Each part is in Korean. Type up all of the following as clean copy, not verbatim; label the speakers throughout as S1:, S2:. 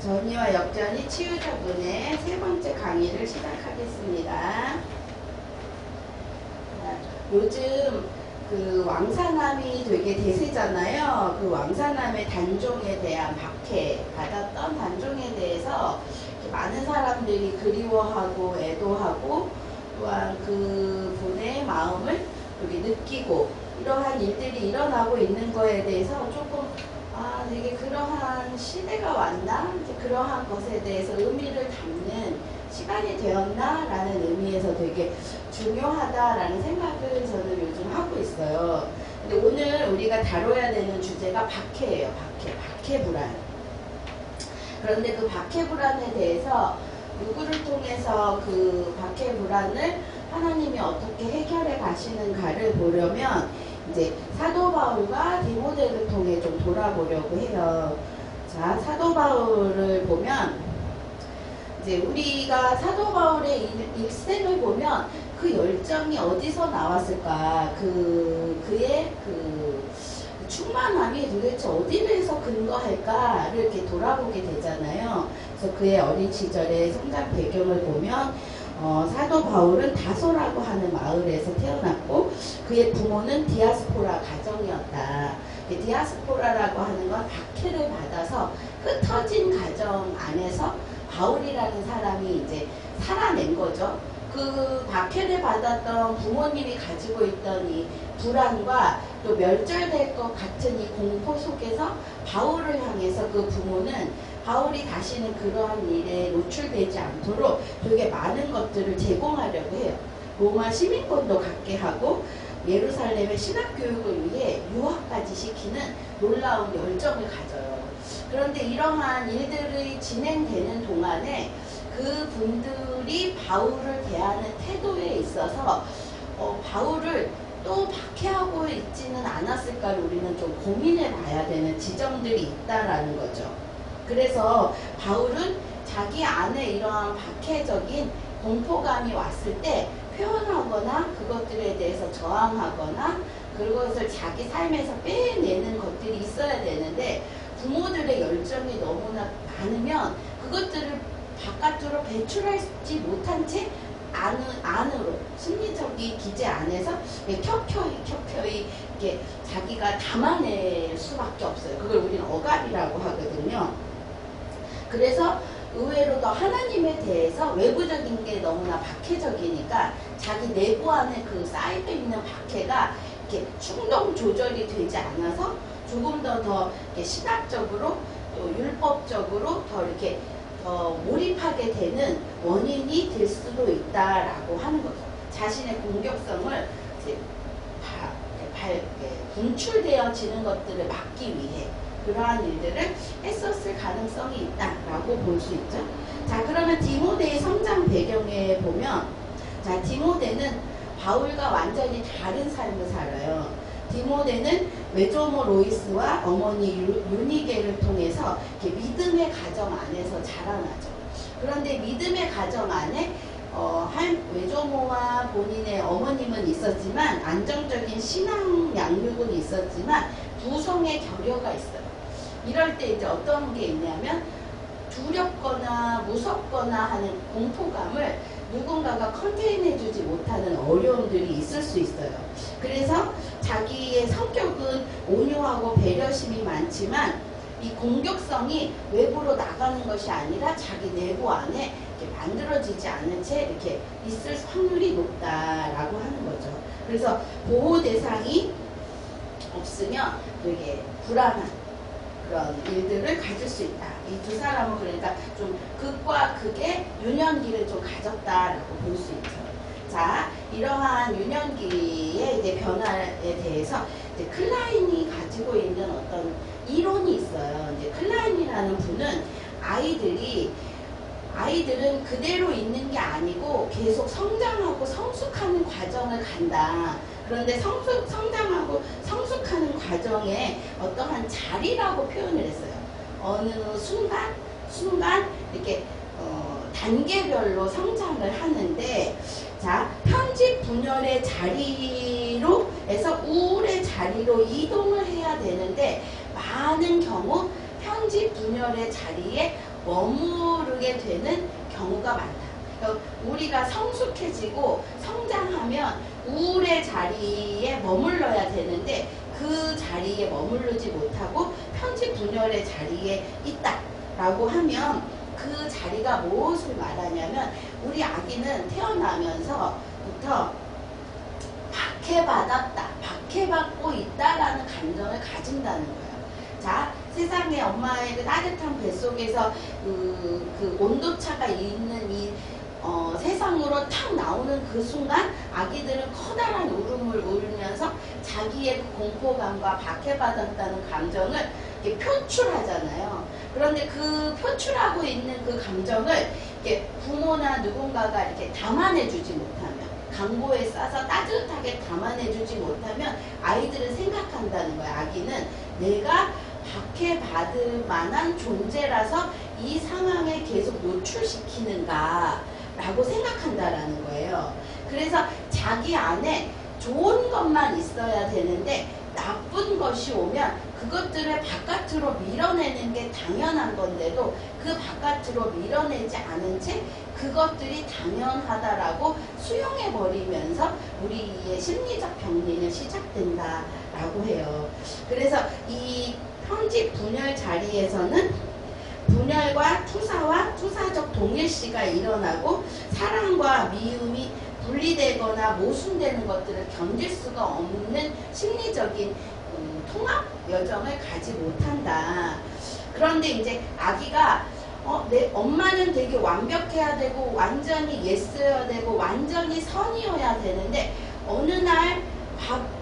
S1: 전이와 역전이 치유자분의 세 번째 강의를 시작하겠습니다. 요즘 그 왕사남이 되게 대세잖아요. 그 왕사남의 단종에 대한 박해 받았던 단종에 대해서 많은 사람들이 그리워하고 애도하고 또한 그 분의 마음을 여기 느끼고 이러한 일들이 일어나고 있는 거에 대해서 조금 되게 그러한 시대가 왔나? 이제 그러한 것에 대해서 의미를 담는 시간이 되었나? 라는 의미에서 되게 중요하다라는 생각을 저는 요즘 하고 있어요. 근데 오늘 우리가 다뤄야 되는 주제가 박해예요. 박해불안. 그런데 그 박해불안에 대해서 누구를 통해서 그 박해불안을 하나님이 어떻게 해결해 가시는가를 보려면 이제 사도 바울과 디모데를 통해 좀 돌아보려고 해요. 자, 사도 바울을 보면 이제 우리가 사도 바울의 일생을 보면 그 열정이 어디서 나왔을까? 그의 충만함이 도대체 어디에서 근거할까를 이렇게 돌아보게 되잖아요. 그래서 그의 어린 시절의 성장 배경을 보면 사도 바울은 다소라고 하는 마을에서 태어났고 그의 부모는 디아스포라 가정이었다. 디아스포라라고 하는 건 박해를 받아서 흩어진 가정 안에서 바울이라는 사람이 이제 살아낸 거죠. 그 박해를 받았던 부모님이 가지고 있던 이 불안과 또 멸절될 것 같은 이 공포 속에서 바울을 향해서 그 부모는 바울이 다시는 그러한 일에 노출되지 않도록 되게 많은 것들을 제공하려고 해요. 로마 시민권도 갖게 하고 예루살렘의 신학교육을 위해 유학까지 시키는 놀라운 열정을 가져요. 그런데 이러한 일들이 진행되는 동안에 그 분들이 바울을 대하는 태도에 있어서 바울을 또 박해하고 있지는 않았을까를 우리는 좀 고민해 봐야 되는 지점들이 있다라는 거죠. 그래서 바울은 자기 안에 이러한 박해적인 공포감이 왔을 때 표현하거나 그것들에 대해서 저항하거나 그것을 자기 삶에서 빼내는 것들이 있어야 되는데 부모들의 열정이 너무나 많으면 그것들을 바깥으로 배출하지 못한 채 안으로 심리적인 기제 안에서 켜켜이 이렇게 자기가 담아낼 수밖에 없어요. 그걸 우리는 억압이라고 하거든요. 그래서 의외로도 하나님에 대해서 외부적인 게 너무나 박해적이니까 자기 내부 안에 그 쌓여 있는 박해가 이렇게 충동 조절이 되지 않아서 조금 더 신학적으로 또 율법적으로 더 이렇게 몰입하게 되는 원인이 될 수도 있다라고 하는 거죠. 자신의 공격성을 이제 분출되어지는 것들을 막기 위해 그러한 일들을 했었을 가능성이 있다라고 볼 수 있죠. 자, 그러면 디모데의 성장 배경에 보면 자, 디모데는 바울과 완전히 다른 삶을 살아요. 디모데는 외조모 로이스와 어머니 유니게를 통해서 이렇게 믿음의 가정 안에서 자라나죠. 그런데 믿음의 가정 안에 외조모와 본인의 어머님은 있었지만 안정적인 신앙 양육은 있었지만 부성의 결여가 있어요. 이럴 때 이제 어떤 게 있냐면 두렵거나 무섭거나 하는 공포감을 누군가가 컨테인해주지 못하는 어려움들이 있을 수 있어요. 그래서 자기의 성격은 온유하고 배려심이 많지만 이 공격성이 외부로 나가는 것이 아니라 자기 내부 안에 이렇게 만들어지지 않은 채 이렇게 있을 확률이 높다라고 하는 거죠. 그래서 보호 대상이 없으면 되게 불안한 그런 일들을 가질 수 있다. 이 두 사람은 그러니까 좀 극과 극의 유년기를 좀 가졌다라고 볼 수 있죠. 자, 이러한 유년기의 이제 변화에 대해서 이제 클라인이 가지고 있는 어떤 이론이 있어요. 이제 클라인이라는 분은 아이들은 그대로 있는 게 아니고 계속 성장하고 성숙하는 과정을 간다. 그런데 성장하고 성숙하는 과정에 어떠한 자리라고 표현을 했어요. 어느 순간 이렇게 단계별로 성장을 하는데 자, 편집 분열의 자리로 해서 우울의 자리로 이동을 해야 되는데 많은 경우 편집 분열의 자리에 머무르게 되는 경우가 많다. 그러니까 우리가 성숙해지고 성장하면 우울의 자리에 머물러야 되는데 그 자리에 머무르지 못하고 편집분열의 자리에 있다라고 하면 그 자리가 무엇을 말하냐면 우리 아기는 태어나면서부터 박해받았다, 박해받고 있다라는 감정을 가진다는 거예요. 자, 세상에 엄마의 그 따뜻한 뱃속에서 그 온도차가 있는 이 세상으로 탁 나오는 그 순간 아기들은 커다란 울음을 울면서 자기의 그 공포감과 박해받았다는 감정을 이렇게 표출하잖아요. 그런데 그 표출하고 있는 그 감정을 이렇게 부모나 누군가가 이렇게 담아내주지 못하면, 강보에 싸서 따뜻하게 담아내주지 못하면 아이들은 생각한다는 거예요. 아기는 내가 박해받을 만한 존재라서 이 상황에 계속 노출시키는가 라고 생각한다라는 거예요. 그래서 자기 안에 좋은 것만 있어야 되는데 나쁜 것이 오면 그것들을 바깥으로 밀어내는 게 당연한 건데도 그 바깥으로 밀어내지 않은 채 그것들이 당연하다라고 수용해버리면서 우리의 심리적 병리는 시작된다라고 해요. 그래서 이 편집 분열 자리에서는 분열과 투사와 투사적 동일시가 일어나고 사랑과 미움이 분리되거나 모순되는 것들을 견딜 수가 없는 심리적인 통합 여정을 가지 못한다. 그런데 이제 아기가 내 엄마는 되게 완벽해야 되고 완전히 예스여야 되고 완전히 선이어야 되는데 어느 날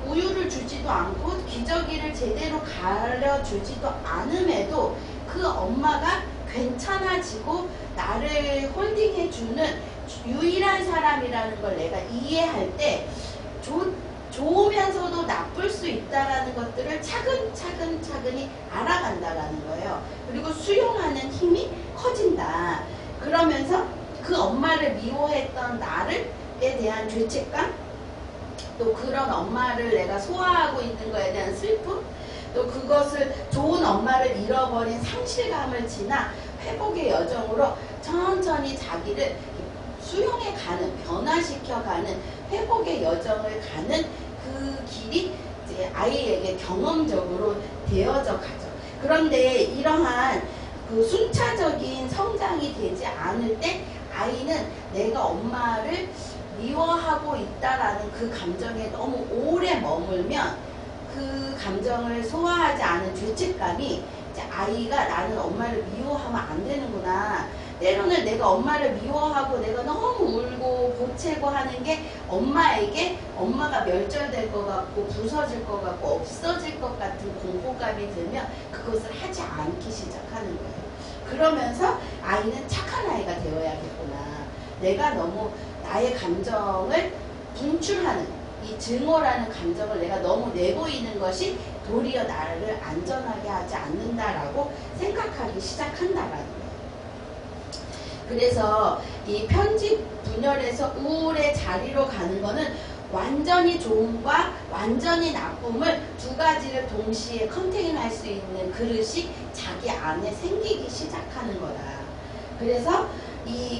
S1: 우유를 주지도 않고 기저귀를 제대로 가려주지도 않음에도 그 엄마가 괜찮아지고 나를 홀딩해주는 유일한 사람이라는 걸 내가 이해할 때 좋으면서도 나쁠 수 있다라는 것들을 차근차근히 알아간다라는 거예요. 그리고 수용하는 힘이 커진다. 그러면서 그 엄마를 미워했던 나에 대한 죄책감, 또 그런 엄마를 내가 소화하고 있는 거에 대한 슬픔, 또 그것을 좋은 엄마를 잃어버린 상실감을 지나 회복의 여정으로 천천히 자기를 수용해가는, 변화시켜가는 회복의 여정을 가는 그 길이 이제 아이에게 경험적으로 되어져 가죠. 그런데 이러한 그 순차적인 성장이 되지 않을 때 아이는 내가 엄마를 미워하고 있다라는 그 감정에 너무 오래 머물면 그 감정을 소화하지 않은 죄책감이 이제 아이가 나는 엄마를 미워하면 안 되는구나. 때로는 내가 엄마를 미워하고 내가 너무 울고 보채고 하는 게 엄마에게 엄마가 멸절될 것 같고 부서질 것 같고 없어질 것 같은 공포감이 들면 그것을 하지 않기 시작하는 거예요. 그러면서 아이는 착한 아이가 되어야겠구나. 내가 너무 나의 감정을 분출하는 이 증오라는 감정을 내가 너무 내보이는 것이 도리어 나를 안전하게 하지 않는다라고 생각하기 시작한다라는 거예요. 그래서 이 편집 분열에서 우울의 자리로 가는 거는 완전히 좋음과 완전히 나쁨을 두 가지를 동시에 컨테인할 수 있는 그릇이 자기 안에 생기기 시작하는 거다. 그래서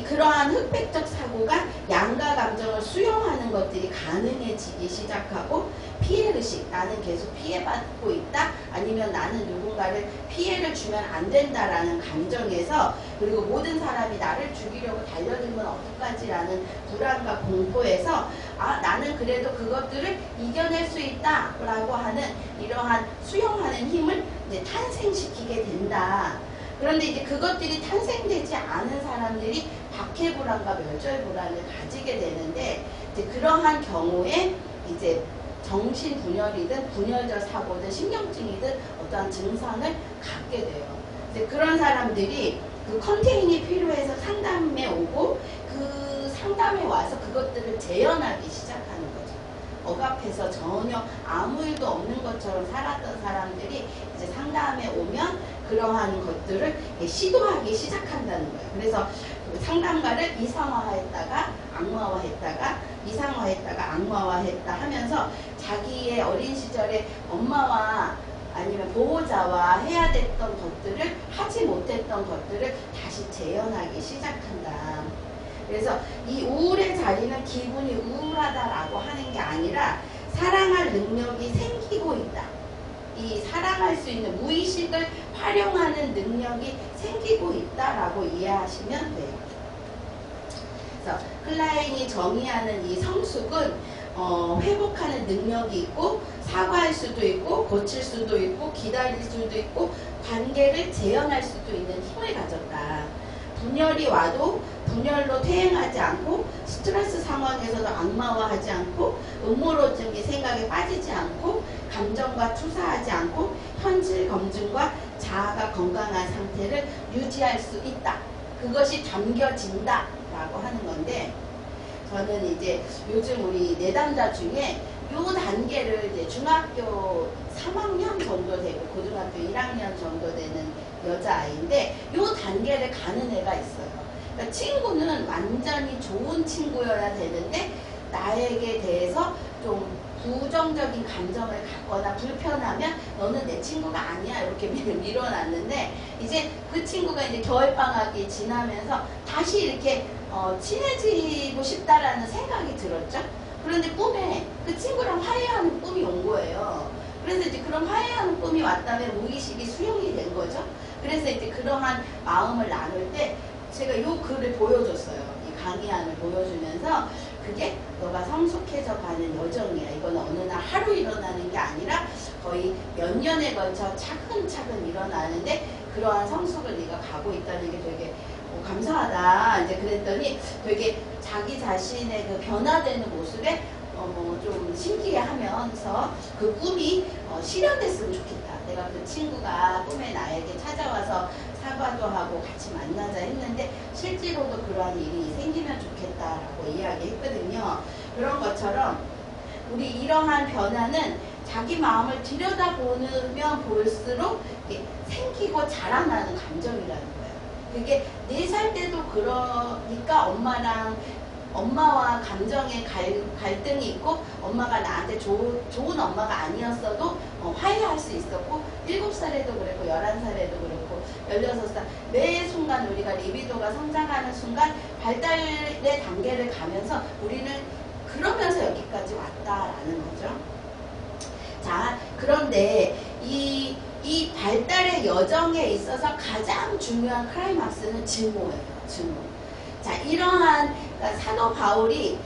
S1: 그러한 흑백적 사고가 양가 감정을 수용하는 것들이 가능해지기 시작하고 피해의식, 나는 계속 피해받고 있다, 아니면 나는 누군가를 피해를 주면 안 된다라는 감정에서, 그리고 모든 사람이 나를 죽이려고 달려들면 어떡하지라는 불안과 공포에서 나는 그래도 그것들을 이겨낼 수 있다 라고 하는 이러한 수용하는 힘을 이제 탄생시키게 된다. 그런데 이제 그것들이 탄생되지 않은 사람들이 박해불안과 멸절불안을 가지게 되는데, 이제 그러한 경우에 이제 정신분열이든 분열적 사고든 신경증이든 어떠한 증상을 갖게 돼요. 이제 그런 사람들이 그 컨테이닝이 필요해서 상담에 오고 그 상담에 와서 그것들을 재현하기 시작하는 거죠. 억압해서 전혀 아무 일도 없는 것처럼 살았던 사람들이 이제 상담에 오면 그러한 것들을 시도하기 시작한다는 거예요. 그래서 상담가를 이상화했다가 악마화했다가 이상화했다가 악마화했다 하면서 자기의 어린 시절에 엄마와 아니면 보호자와 해야 됐던 것들을 하지 못했던 것들을 다시 재현하기 시작한다. 그래서 이 우울의 자리는 기분이 우울하다라고 하는 게 아니라 사랑할 능력이 생기고 있다. 이 사랑할 수 있는 무의식을 활용하는 능력이 생기고 있다라고 이해하시면 돼요. 그래서 클라인이 정의하는 이 성숙은 회복하는 능력이 있고 사과할 수도 있고 고칠 수도 있고 기다릴 수도 있고 관계를 재현할 수도 있는 힘을 가졌다. 분열이 와도 분열로 퇴행하지 않고 스트레스 상황에서도 악마화하지 않고 음모론적인 생각에 빠지지 않고 감정과 투사하지 않고 현실 검증과 자아가 건강한 상태를 유지할 수 있다. 그것이 담겨진다 라고 하는 건데, 저는 이제 요즘 우리 내담자 중에 요 단계를 이제 중학교 3학년 정도 되고 고등학교 1학년 정도 되는 여자아이인데 요 단계를 가는 애가 있어요. 그러니까 친구는 완전히 좋은 친구여야 되는데 나에게 대해서 좀 부정적인 감정을 갖거나 불편하면 너는 내 친구가 아니야 이렇게 밀어놨는데, 이제 그 친구가 이제 겨울방학이 지나면서 다시 이렇게 친해지고 싶다라는 생각이 들었죠. 그런데 꿈에 그 친구랑 화해하는 꿈이 온 거예요. 그래서 이제 그런 화해하는 꿈이 왔다면 무의식이 수용이 된 거죠. 그래서 이제 그러한 마음을 나눌 때 제가 요 글을 보여줬어요. 이 강의안을 보여주면서 그게 너가 성숙해져 가는 여정이야. 이건 어느 날 하루 일어나는 게 아니라 거의 몇 년에 걸쳐 차근차근 일어나는데 그러한 성숙을 네가 가고 있다는 게 되게 감사하다. 이제 그랬더니 되게 자기 자신의 그 변화되는 모습에 좀 신기해하면서 그 꿈이 실현됐으면 좋겠다. 내가 그 친구가 꿈에 나에게 찾아와서 사과도 하고 같이 만나자 했는데 실제로도 그러한 일이 생기면 좋겠다라고 이야기했거든요. 그런 것처럼 우리 이러한 변화는 자기 마음을 들여다보면 볼수록 생기고 자라나는 감정이라는 거예요. 그게 4살 때도 그러니까 엄마와 감정의 갈등이 있고 엄마가 나한테 좋은 엄마가 아니었어도 화해할 수 있었고 7살에도 그랬고 11살에도 그랬고 16살 매 순간 우리가 리비도가 성장하는 순간 발달의 단계를 가면서 우리는 그러면서 여기까지 왔다라는 거죠. 자, 그런데 이 발달의 여정에 있어서 가장 중요한 클라이막스는 증오예요. 증오. 자, 이러한 사도 바울이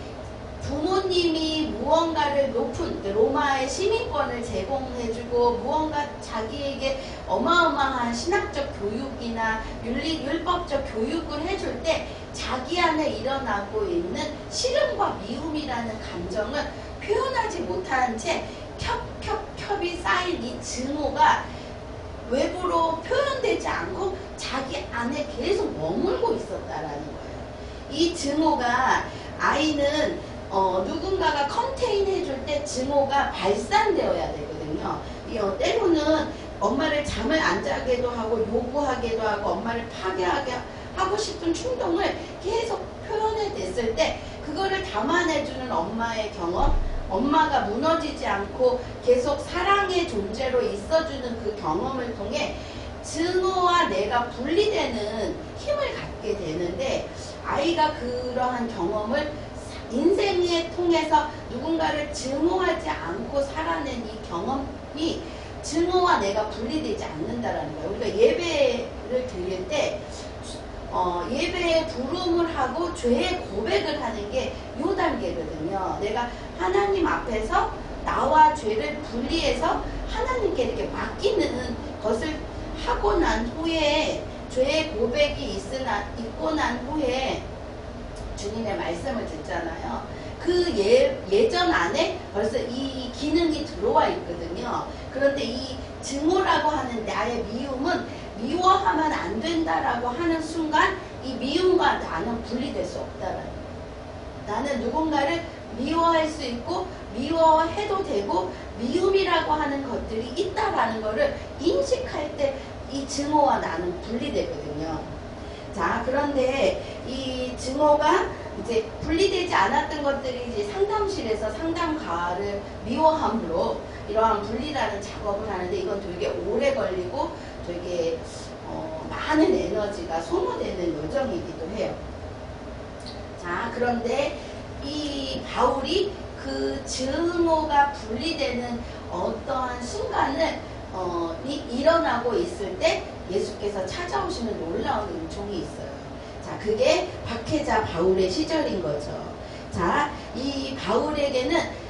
S1: 부모님이 무언가를 높은 로마의 시민권을 제공해주고 무언가 자기에게 어마어마한 신학적 교육이나 율법적 교육을 해줄 때 자기 안에 일어나고 있는 싫음과 미움이라는 감정을 표현하지 못한 채 겹이 쌓인 이 증오가 외부로 표현되지 않고 자기 안에 계속 머물고 있었다라는 거예요. 이 증오가 아이는 누군가가 컨테인 해줄 때 증오가 발산되어야 되거든요. 때로는 엄마를 잠을 안 자게도 하고 요구하게도 하고 엄마를 파괴하게 하고 싶은 충동을 계속 표현해냈을 때 그거를 담아내주는 엄마의 경험, 엄마가 무너지지 않고 계속 사랑의 존재로 있어주는 그 경험을 통해 증오와 내가 분리되는 힘을 갖게 되는데, 아이가 그러한 경험을 인생에 통해서 누군가를 증오하지 않고 살아낸 이 경험이 증오와 내가 분리되지 않는다라는 거예요. 우리가 예배를 드릴 때 예배에 부름을 하고 죄의 고백을 하는 게 요 단계거든요. 내가 하나님 앞에서 나와 죄를 분리해서 하나님께 이렇게 맡기는 것을 하고 난 후에 죄의 고백이 있고 난 후에 주님의 말씀을 듣잖아요. 그 예전 안에 벌써 이 기능이 들어와 있거든요. 그런데 이 증오라고 하는 나의 미움은 미워하면 안 된다라고 하는 순간 이 미움과 나는 분리될 수 없다라는 거예요. 나는 누군가를 미워할 수 있고 미워해도 되고 미움이라고 하는 것들이 있다라는 거를 인식할 때 이 증오와 나는 분리되거든요. 자, 그런데 이 증오가 이제 분리되지 않았던 것들이 이제 상담실에서 상담가를 미워함으로 이러한 분리라는 작업을 하는데 이건 되게 오래 걸리고 되게 많은 에너지가 소모되는 요정이기도 해요. 자, 그런데 이 바울이 그 증오가 분리되는 어떠한 순간을 일어나고 있을 때 예수께서 찾아오시는 놀라운 은총이 있어요. 자, 그게 박해자 바울의 시절인 거죠. 자, 이 바울에게는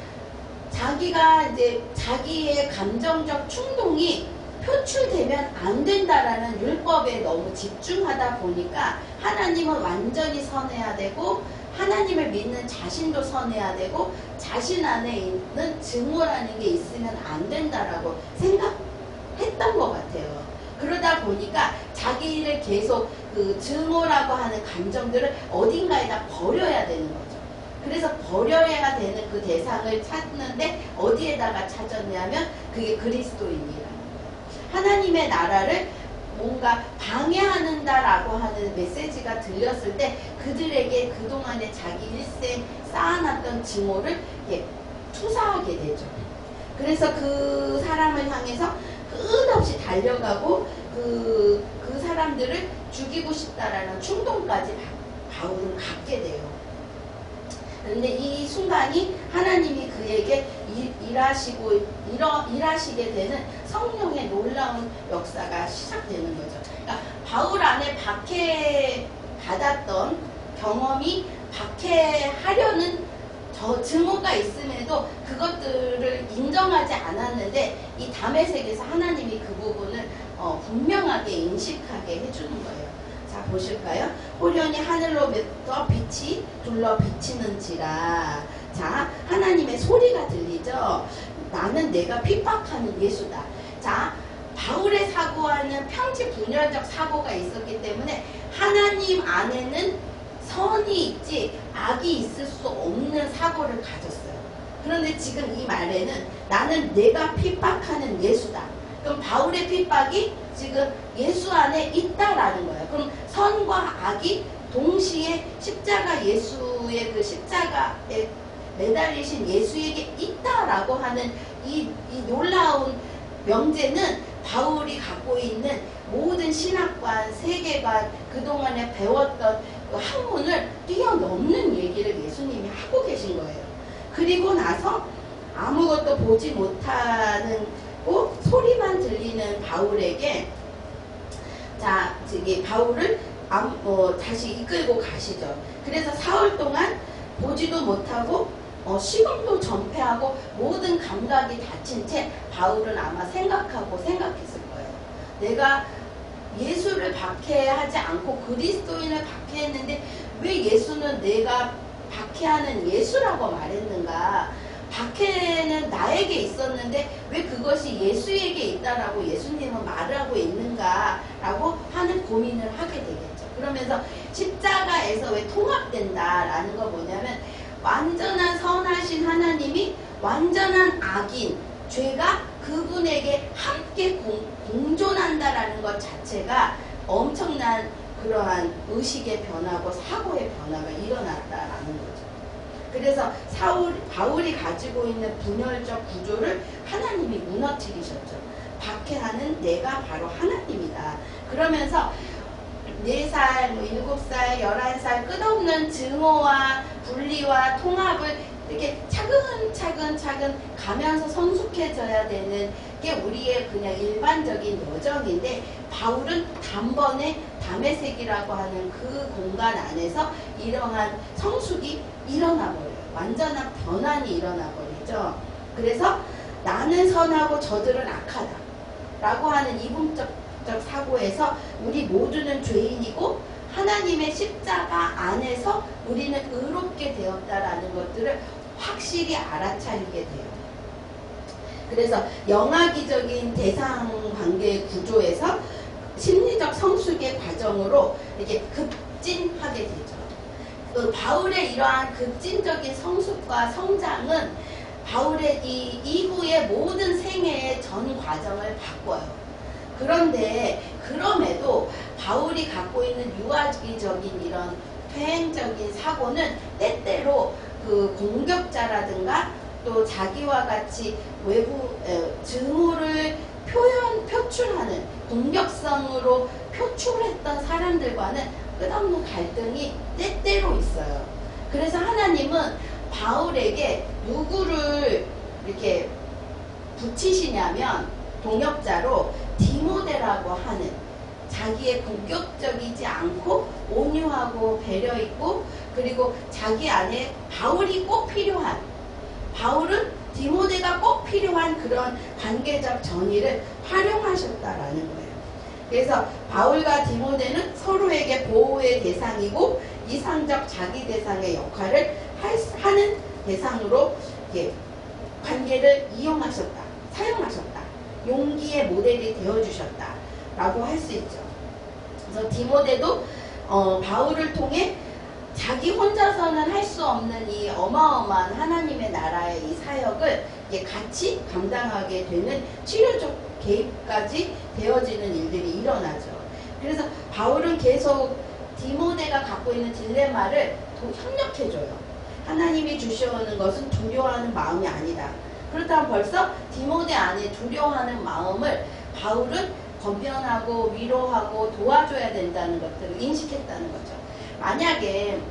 S1: 자기가 이제 자기의 감정적 충동이 표출되면 안 된다라는 율법에 너무 집중하다 보니까 하나님은 완전히 선해야 되고 하나님을 믿는 자신도 선해야 되고 자신 안에 있는 증오라는 게 있으면 안 된다라고 생각했던 것 같아요. 그러다 보니까 자기를 계속 그 증오라고 하는 감정들을 어딘가에다 버려야 되는 거죠. 그래서 버려야 되는 그 대상을 찾는데 어디에다가 찾았냐면 그게 그리스도인이라는 거예요. 하나님의 나라를 뭔가 방해한다라고 하는 메시지가 들렸을 때 그들에게 그동안에 자기 일생 쌓아놨던 증오를 투사하게 되죠. 그래서 그 사람을 향해서 끝없이 달려가고 그 사람들을 죽이고 싶다라는 충동까지 바울은 갖게 돼요. 그런데 이 순간이 하나님이 그에게 일하시게 되는 성령의 놀라운 역사가 시작되는 거죠. 그러니까 바울 안에 박해받았던 경험이 박해하려는 증오가 있음에도 그것들을 인정하지 않았는데 이 다메섹에서 하나님이 그 부분을 분명하게 인식하게 해주는 거예요. 자, 보실까요? 호련히 하늘로부터 빛이 둘러 비치는지라. 자, 하나님의 소리가 들리죠. 나는 내가 핍박하는 예수다. 자, 바울의 사고와는 평지분열적 사고가 있었기 때문에 하나님 안에는 선이 있지 악이 있을 수 없는 사고를 가졌어요. 그런데 지금 이 말에는 나는 내가 핍박하는 예수다. 그럼 바울의 핍박이 지금 예수 안에 있다라는 거예요. 그럼 선과 악이 동시에 십자가 예수의 그 십자가에 매달리신 예수에게 있다라고 하는 이 놀라운 명제는 바울이 갖고 있는 모든 신학관, 세계관, 그동안에 배웠던 그 학문을 뛰어넘는 얘기를 예수님이 하고 계신 거예요. 그리고 나서 아무것도 보지 못하는 소리만 들리는 바울에게 자, 저기 바울을 다시 이끌고 가시죠. 그래서 사흘 동안 보지도 못하고 시험도 전폐하고 모든 감각이 닫힌 채 바울은 아마 생각했을 거예요. 내가 예수를 박해하지 않고 그리스도인을 박해했는데 왜 예수는 내가 박해하는 예수라고 말했는가? 박해는 나에게 있었는데 왜 그것이 예수에게 있다라고 예수님은 말을 하고 있는가라고 하는 고민을 하게 되겠죠. 그러면서 십자가에서 왜 통합된다라는 거 뭐냐면 완전한 선하신 하나님이 완전한 악인 죄가 그분에게 함께 공존한다라는 것 자체가 엄청난 그러한 의식의 변화고 사고의 변화가 일어났다라는 거죠. 그래서 바울이 가지고 있는 분열적 구조를 하나님이 무너뜨리셨죠. 박해하는 내가 바로 하나님이다. 그러면서 4살, 7살, 11살 끝없는 증오와 분리와 통합을 이렇게 차근차근 가면서 성숙해져야 되는 게 우리의 그냥 일반적인 여정인데 바울은 단번에 다메섹이라고 하는 그 공간 안에서 이러한 성숙이 일어나 버려요. 완전한 변환이 일어나 버리죠. 그래서 나는 선하고 저들은 악하다 라고 하는 이분적 사고에서 우리 모두는 죄인이고 하나님의 십자가 안에서 우리는 의롭게 되었다라는 것들을 확실히 알아차리게 돼요. 그래서 영학이적인 대상 관계 구조에서 심리적 성숙의 과정으로 이렇게 급진하게 되죠. 그 바울의 이러한 급진적인 성숙과 성장은 바울의 이 이후의 모든 생애의 전 과정을 바꿔요. 그런데 그럼에도 바울이 갖고 있는 유아기적인 이런 회행적인 사고는 때때로 그 공격자라든가 또 자기와 같이 외부 증오를 표출하는 공격성으로 표출했던 사람들과는 끝없는 갈등이 때때로 있어요. 그래서 하나님은 바울에게 누구를 이렇게 붙이시냐면 동역자로 디모데라고 하는 자기의 공격적이지 않고 온유하고 배려 있고 그리고 자기 안에 바울이 꼭 필요한 바울은 디모데가 꼭 필요한 그런 관계적 전의를 활용하셨다라는 거예요. 그래서 바울과 디모데는 서로에게 보호의 대상이고 이상적 자기 대상의 역할을 하는 대상으로 관계를 이용하셨다, 사용하셨다, 용기의 모델이 되어주셨다 라고 할 수 있죠. 그래서 디모데도 바울을 통해 자기 혼자서는 할 수 없는 이 어마어마한 하나님의 나라의 이 사역을 같이 감당하게 되는 치료적 개입까지 되어지는 일들이 일어나죠. 그래서 바울은 계속 디모데가 갖고 있는 딜레마를 협력해줘요. 하나님이 주시오는 것은 두려워하는 마음이 아니다. 그렇다면 벌써 디모데 안에 두려워하는 마음을 바울은 건면하고 위로하고 도와줘야 된다는 것들을 인식했다는 거죠. 만약에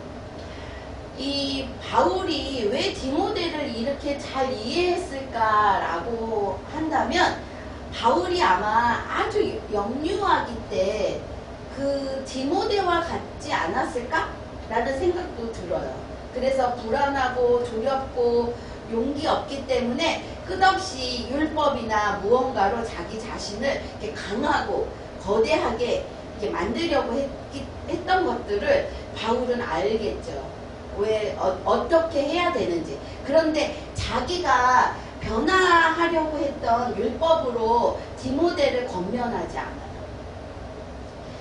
S1: 이 바울이 왜 디모데를 이렇게 잘 이해했을까라고 한다면 바울이 아마 아주 영유아기 때 그 디모데와 같지 않았을까? 라는 생각도 들어요. 그래서 불안하고 두렵고 용기 없기 때문에 끝없이 율법이나 무언가로 자기 자신을 이렇게 강하고 거대하게 이렇게 만들려고 했던 것들을 바울은 알겠죠. 왜 어떻게 해야 되는지. 그런데 자기가 변화하려고 했던 율법으로 디모데를 건면하지 않아요.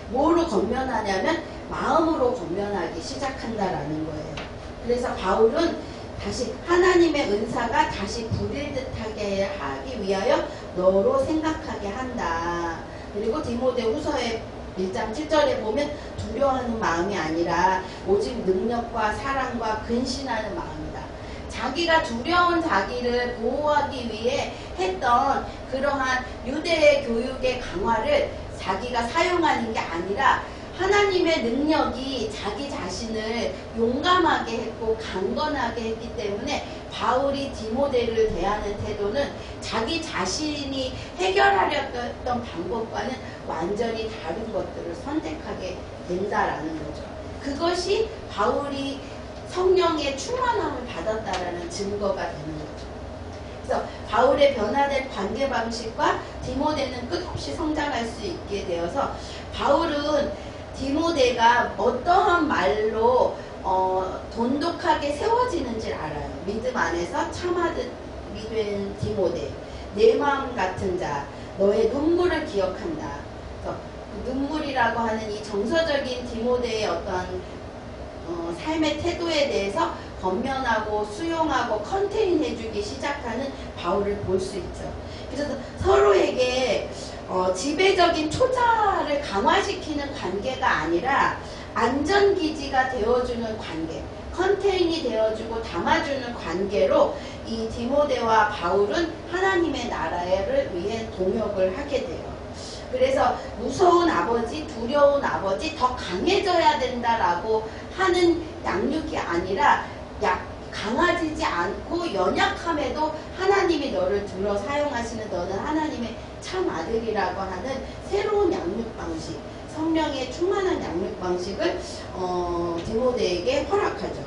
S1: 뭐로 건면하냐면 마음으로 건면하기 시작한다라는 거예요. 그래서 바울은 다시 하나님의 은사가 다시 불일듯하게 하기 위하여 너로 생각하게 한다. 그리고 디모데 후서의 1장 7절에 보면 두려워하는 마음이 아니라 오직 능력과 사랑과 근신하는 마음이다. 자기가 두려운 자기를 보호하기 위해 했던 그러한 유대의 교육의 강화를 자기가 사용하는 게 아니라 하나님의 능력이 자기 자신을 용감하게 했고 강건하게 했기 때문에 바울이 디모데를 대하는 태도는 자기 자신이 해결하려던 방법과는 완전히 다른 것들을 선택하게 된다라는 거죠. 그것이 바울이 성령의 충만함을 받았다라는 증거가 되는 거죠. 그래서 바울의 변화된 관계 방식과 디모데는 끝없이 성장할 수 있게 되어서 바울은 디모데가 어떠한 말로 돈독하게 세워지는지를 알아요. 믿음 안에서 참아들이 된 디모데, 내 마음 같은 자, 너의 눈물을 기억한다. 그래서 그 눈물이라고 하는 이 정서적인 디모데의 어떤 삶의 태도에 대해서 건면하고 수용하고 컨테인해주기 시작하는 바울을 볼 수 있죠. 그래서 서로에게 지배적인 초자를 강화시키는 관계가 아니라 안전기지가 되어주는 관계, 컨테인이 되어주고 담아주는 관계로 이 디모데와 바울은 하나님의 나라를 위해 동역을 하게 돼요. 그래서 무서운 아버지, 두려운 아버지, 더 강해져야 된다라고 하는 양육이 아니라 강해지지 않고 연약함에도 하나님이 너를 들어 사용하시는 너는 하나님의 참 아들이라고 하는 새로운 양육 방식, 성령의 충만한 양육 방식을 디모데에게 허락하죠.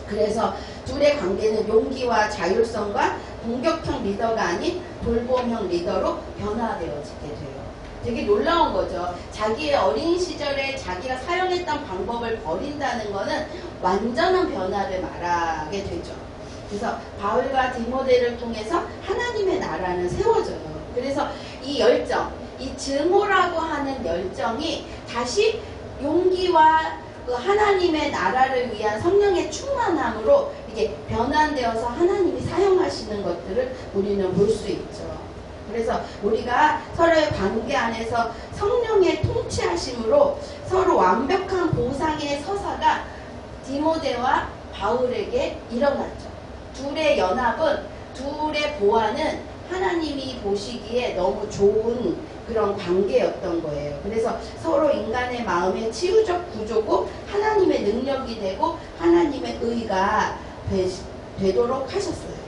S1: 그래서 둘의 관계는 용기와 자율성과 공격형 리더가 아닌 돌봄형 리더로 변화되어지게 돼요. 되게 놀라운 거죠. 자기의 어린 시절에 자기가 사용했던 방법을 버린다는 것은 완전한 변화를 말하게 되죠. 그래서 바울과 디모데를 통해서 하나님의 나라는 세워져요. 그래서 이 열정, 이 증오라고 하는 열정이 다시 용기와 그 하나님의 나라를 위한 성령의 충만함으로 이게 변환되어서 하나님이 사용하시는 것들을 우리는 볼 수 있죠. 그래서 우리가 서로의 관계 안에서 성령의 통치하심으로 서로 완벽한 보상의 서사가 디모데와 바울에게 일어났죠. 둘의 연합은, 둘의 보완은 하나님이 보시기에 너무 좋은 그런 관계였던 거예요. 그래서 서로 인간의 마음의 치유적 구조고 하나님의 능력이 되고 하나님의 의가 되도록 하셨어요.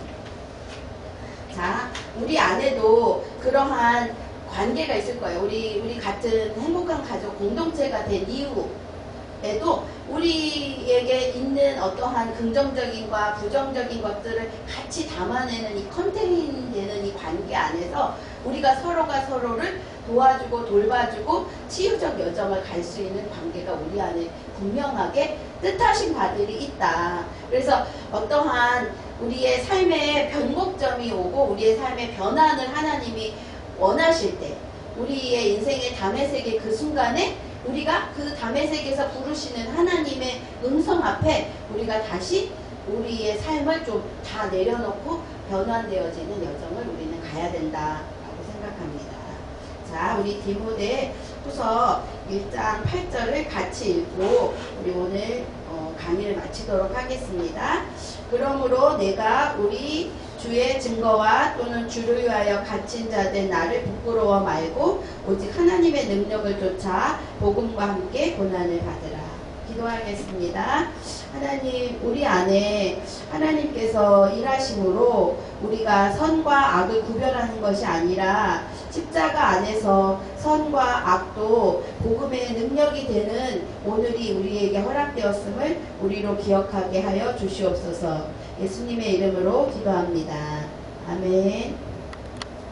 S1: 자, 우리 안에도 그러한 관계가 있을 거예요. 우리 같은 행복한 가족 공동체가 된 이후에도 우리에게 있는 어떠한 긍정적인과 부정적인 것들을 같이 담아내는 이 컨테인되는 이 관계 안에서 우리가 서로가 서로를 도와주고 돌봐주고 치유적 여정을 갈 수 있는 관계가 우리 안에 분명하게 뜻하신 바들이 있다. 그래서 어떠한 우리의 삶의 변곡점이 오고 우리의 삶의 변환을 하나님이 원하실 때, 우리의 인생의 담의 세계 그 순간에 우리가 그 담의 세계에서 부르시는 하나님의 음성 앞에 우리가 다시 우리의 삶을 좀 다 내려놓고 변환되어지는 여정을 우리는 가야 된다라고 생각합니다. 자, 우리 디모데 후서 1장 8절을 같이 읽고 우리 오늘 강의를 마치도록 하겠습니다. 그러므로 내가 우리 주의 증거와 또는 주를 위하여 갇힌 자된 나를 부끄러워 말고 오직 하나님의 능력을 좇아 복음과 함께 고난을 받으라. 기도하겠습니다. 하나님, 우리 안에 하나님께서 일하심으로 우리가 선과 악을 구별하는 것이 아니라 십자가 안에서 선과 악도 복음의 능력이 되는 오늘이 우리에게 허락되었음을 우리로 기억하게 하여 주시옵소서. 예수님의 이름으로 기도합니다. 아멘.